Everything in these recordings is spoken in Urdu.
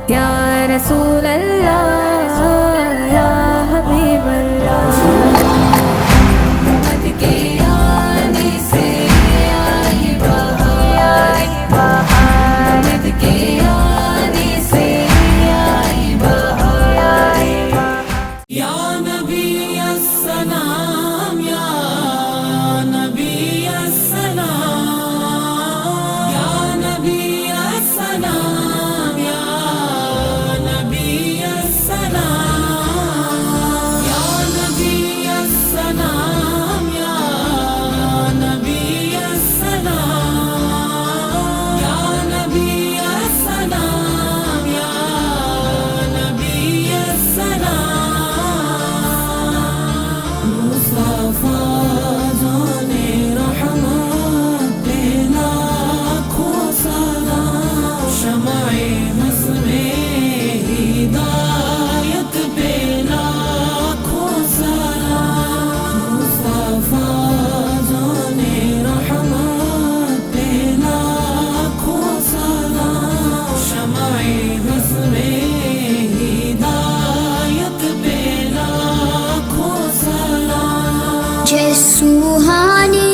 یا رسول اللہ یا حبیب اللہ محمد کے آنے سے آئی بہار محمد کے آنے سے آئی بہار یا نبی السلام یا نبی السلام یا نبی السلام یا نبی السلام یا نبی السلام یا نبی السلام یا نبی السلام یا نبی السلام مصطفیٰ جان رحمت پہ لاکھوں سلام شمع نظم ہدایت پہ لاکھوں سلام مصطفیٰ جان رحمت پہ لاکھوں سلام شمع نظم ہدایت پہ لاکھوں سلام جس سوہانی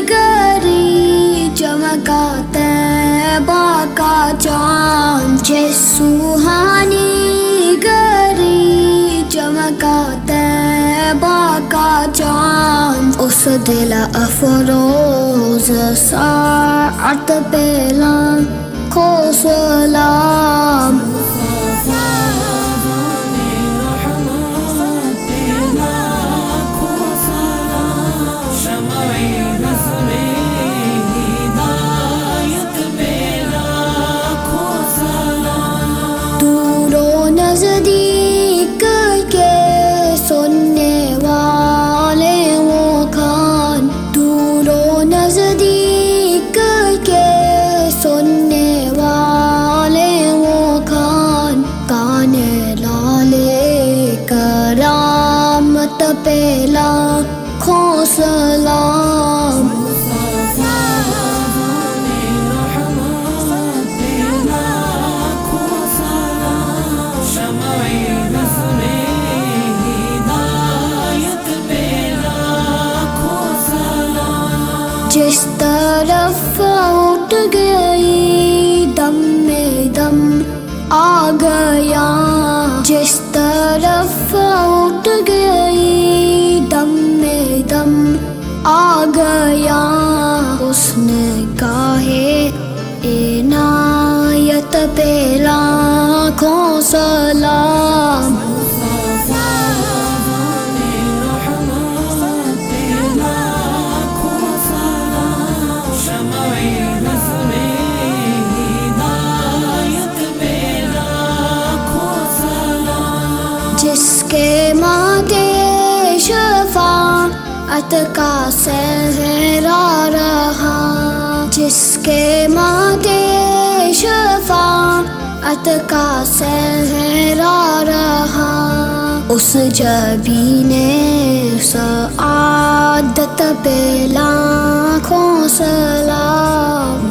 گری چمکا طیبہ کا چاند جس سوہانی گری چمکا طیبہ کا چاند اس دل افروز ساعت پہ لاکھوں سلام دور و نزدیک کے سننے والے وہ کان دور و نزدیک کے سننے والے وہ کان کان لالے کرامت پہ لاکھوں سلام جس طرف اٹھ گئی دم میں دم آ گیا جس طرف اٹھ گئی دم میں دم آ گیا اس نے گاہے عنایت پہ لاکھوں سلام جس کے ماتھے شفاعت کا صحرا رہا جس کے ماتھے شفاعت کا صحرا رہا اس جبین سعادت پہ لاکھوں سلام